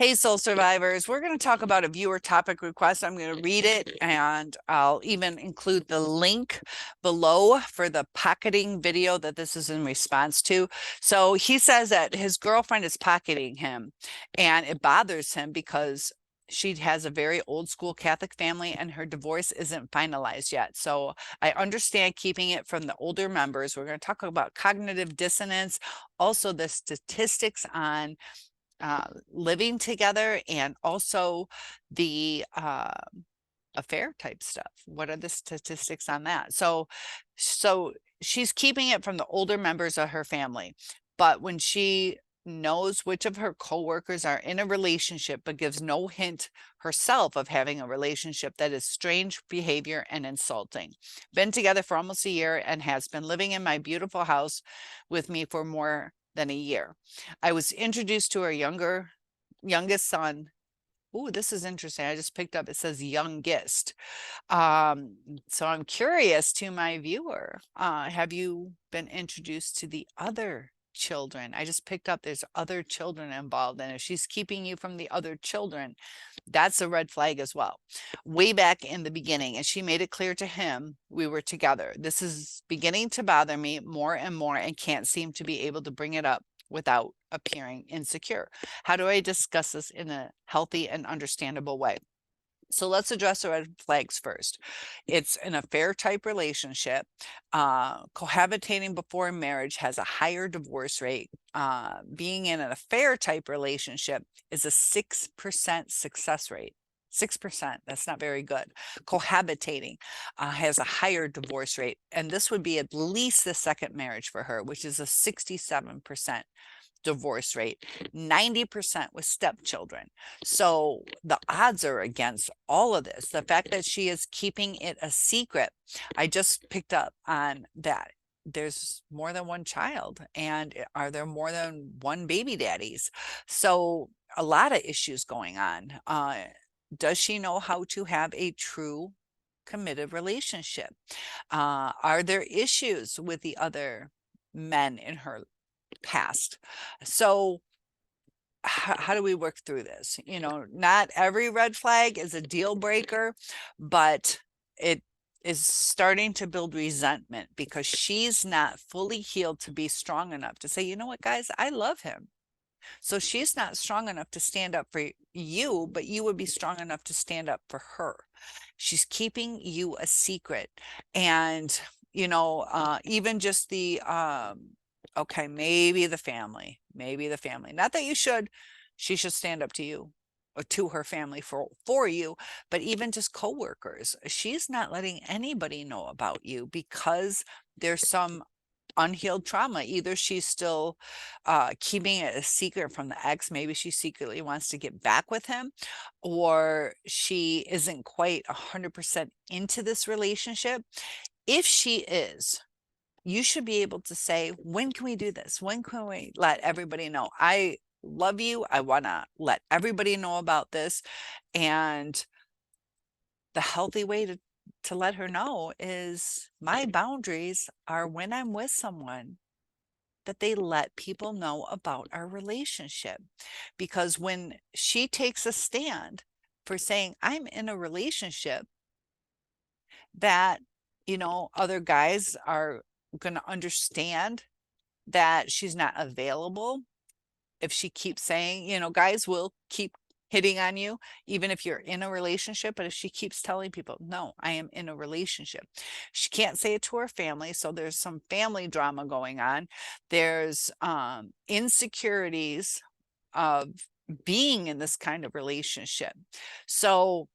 Hey, soul survivors, we're going to talk about a viewer topic request. I'm going to read it and I'll even include the link below for the pocketing video that this is in response to. So he says that his girlfriend is pocketing him and it bothers him because she has a very old school Catholic family and her divorce isn't finalized yet. So I understand keeping it from the older members. We're going to talk about cognitive dissonance, also the statistics on living together, and also the affair type stuff. What are the statistics on that? So she's keeping it from the older members of her family, but when she knows which of her coworkers are in a relationship but gives no hint herself of having a relationship, that is strange behavior and insulting. Been together for almost a year and has been living in my beautiful house with me for more than a year. I was introduced to her youngest son. Ooh, this is interesting. I just picked up, it says youngest. So I'm curious to my viewer, have you been introduced to the other children? I just picked up there's other children involved, and if she's keeping you from the other children, that's a red flag as well. Way back in the beginning, and she made it clear to him we were together. This is beginning to bother me more and more and can't seem to be able to bring it up without appearing insecure. How do I discuss this in a healthy and understandable way? So let's address the red flags first. It's an affair type relationship. Cohabitating before marriage has a higher divorce rate. Being in an affair type relationship is a 6% success rate. 6%, that's not very good. Cohabitating has a higher divorce rate, and this would be at least the second marriage for her, which is a 67% divorce rate, 90% with stepchildren. So the odds are against all of this. The fact that she is keeping it a secret, I just picked up on that. There's more than one child, and are there more than one baby daddies? So a lot of issues going on. Does she know how to have a true committed relationship? Are there issues with the other men in her past? So how do we work through this? Not every red flag is a deal breaker, but it is starting to build resentment because she's not fully healed to be strong enough to say, you know what, guys, I love him. So she's not strong enough to stand up for you, but you would be strong enough to stand up for her. She's keeping you a secret. And, even just okay, maybe the family, not that she should stand up to you or to her family for you, but even just coworkers. She's not letting anybody know about you because there's some unhealed trauma. Either she's still keeping it a secret from the ex. Maybe she secretly wants to get back with him, or she isn't quite 100% into this relationship. If she is, you should be able to say, when can we do this? When can we let everybody know? I love you. I want to let everybody know about this. And the healthy way to let her know is my boundaries are when I'm with someone, that they let people know about our relationship. Because when she takes a stand for saying, I'm in a relationship, that, other guys are going to understand that she's not available. If she keeps saying, guys will keep hitting on you, even if you're in a relationship. But if she keeps telling people, no, I am in a relationship, she can't say it to her family. So there's some family drama going on. There's insecurities of being in this kind of relationship. So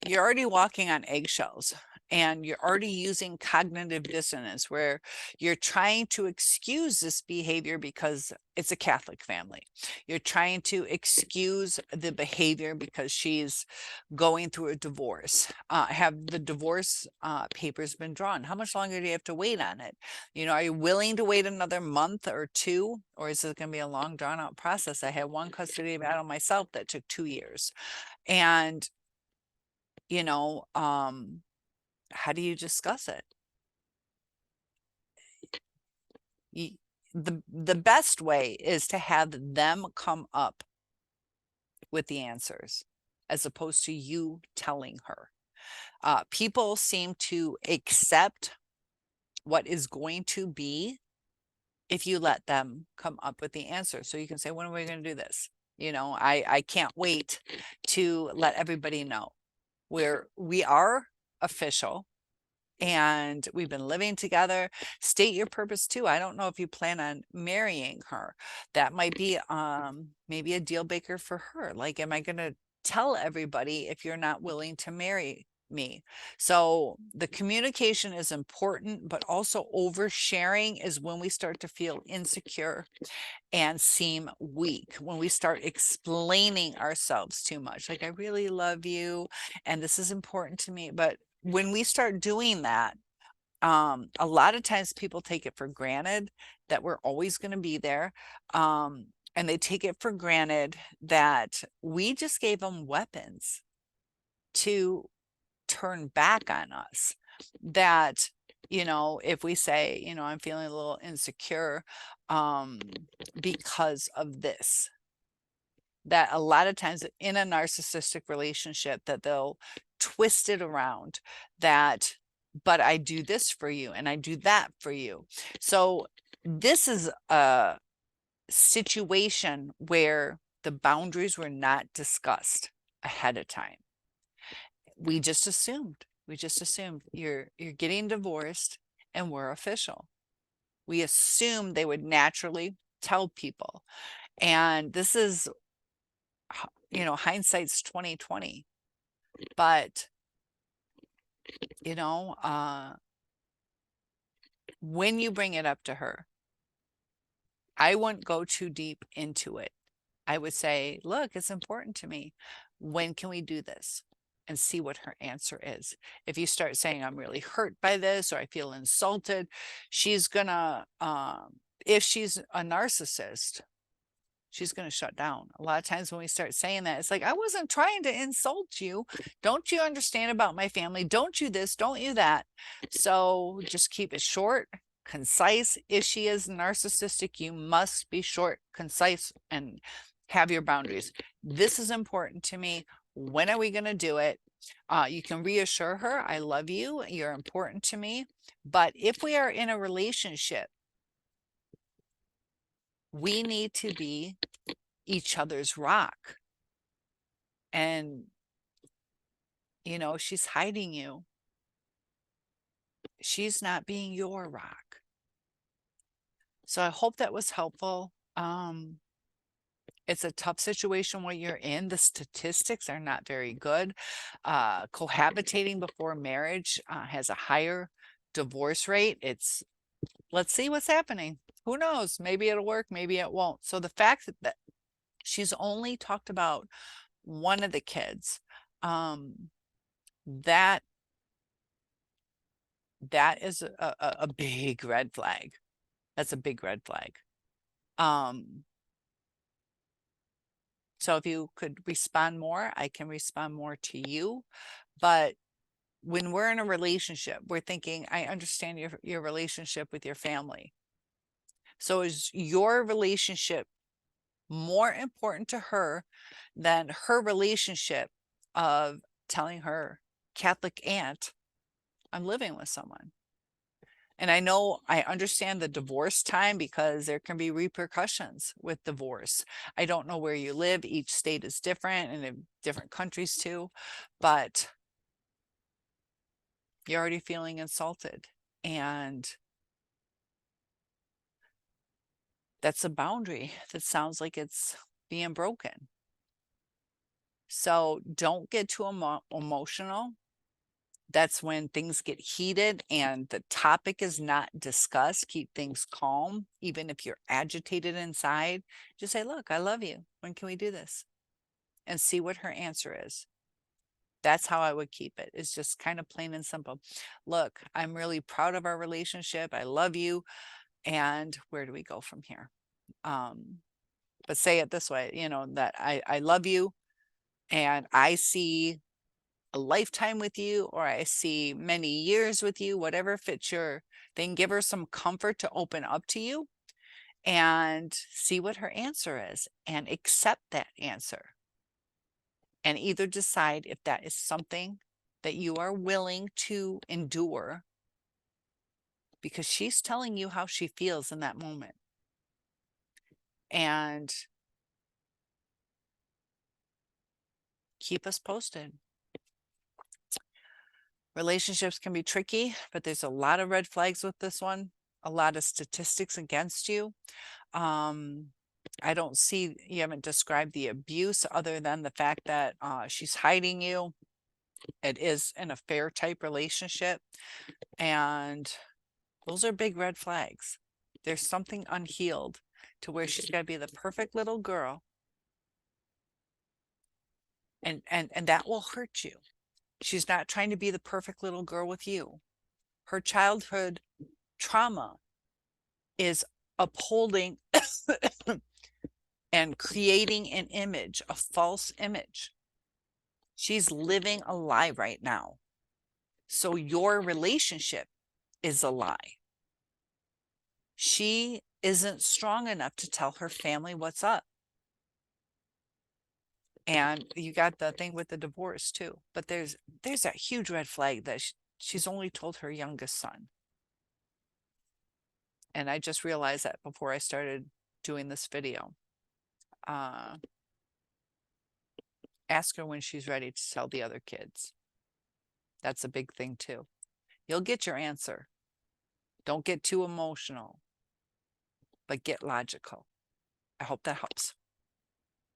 you're already walking on eggshells, and you're already using cognitive dissonance where you're trying to excuse this behavior because it's a Catholic family. You're trying to excuse the behavior because she's going through a divorce. Have the divorce papers been drawn? How much longer do you have to wait on it? Are you willing to wait another month or two, or is it going to be a long drawn out process? I had one custody battle myself that took 2 years. And how do you discuss it? the best way is to have them come up with the answers as opposed to you telling her. People seem to accept what is going to be if you let them come up with the answer. So you can say, when are we going to do this? You know, I can't wait to let everybody know we are official and we've been living together. State your purpose too. I don't know if you plan on marrying her. That might be maybe a deal breaker for her. Like, am I going to tell everybody if you're not willing to marry me? So the communication is important, but also oversharing is when we start to feel insecure and seem weak, when we start explaining ourselves too much. Like, I really love you and this is important to me. But when we start doing that, a lot of times people take it for granted that we're always going to be there. And they take it for granted that we just gave them weapons to turn back on us. That, you know, if we say, you know, I'm feeling a little insecure because of this, that a lot of times in a narcissistic relationship that they'll twist it around, that, but I do this for you and I do that for you. So this is a situation where the boundaries were not discussed ahead of time. We just assumed you're getting divorced and we're official. We assumed they would naturally tell people. And this is, you know, hindsight's 2020. But, you know, when you bring it up to her, I wouldn't go too deep into it. I would say, look, it's important to me. When can we do this? And see what her answer is. If you start saying, I'm really hurt by this, or I feel insulted, she's gonna, if she's a narcissist, she's going to shut down. A lot of times when we start saying that, it's like, I wasn't trying to insult you. Don't you understand about my family? Don't you this? Don't you that? So just keep it short, concise. If she is narcissistic, you must be short, concise, and have your boundaries. This is important to me. When are we going to do it? You can reassure her, I love you. You're important to me. But if we are in a relationship, we need to be each other's rock. And, you know, she's hiding you. She's not being your rock. So I hope that was helpful. It's a tough situation when you're in. The statistics are not very good. Cohabitating before marriage has a higher divorce rate. Let's see what's happening. Who knows? Maybe it'll work, maybe it won't. So the fact that she's only talked about one of the kids, that is a big red flag. That's a big red flag. So if you could respond more, I can respond more to you. But when we're in a relationship, we're thinking, I understand your relationship with your family. So is your relationship more important to her than her relationship of telling her Catholic aunt, I'm living with someone? And I understand the divorce time because there can be repercussions with divorce. I don't know where you live. Each state is different, and in different countries too, but you're already feeling insulted. And that's a boundary that sounds like it's being broken. So don't get too emotional. That's when things get heated and the topic is not discussed. Keep things calm. Even if you're agitated inside, just say, look, I love you. When can we do this? And see what her answer is. That's how I would keep it. It's just kind of plain and simple. Look, I'm really proud of our relationship. I love you. And where do we go from here? But say it this way, you know, that I love you and I see a lifetime with you, or I see many years with you, whatever fits your thing. Give her some comfort to open up to you. and see what her answer is and accept that answer. And either decide if that is something that you are willing to endure, because she's telling you how she feels in that moment. And keep us posted. Relationships can be tricky, but there's a lot of red flags with this one, a lot of statistics against you. I don't see, you haven't described the abuse other than the fact that she's hiding you. It is an affair type relationship. And those are big red flags. There's something unhealed to where she's got to be the perfect little girl. And that will hurt you. She's not trying to be the perfect little girl with you. Her childhood trauma is upholding and creating an image, a false image. She's living a lie right now. So your relationship is a lie. She isn't strong enough to tell her family what's up. And you got the thing with the divorce too. But there's that huge red flag that she's only told her youngest son. And I just realized that before I started doing this video. Ask her when she's ready to tell the other kids. That's a big thing too. You'll get your answer. Don't get too emotional, but get logical. I hope that helps.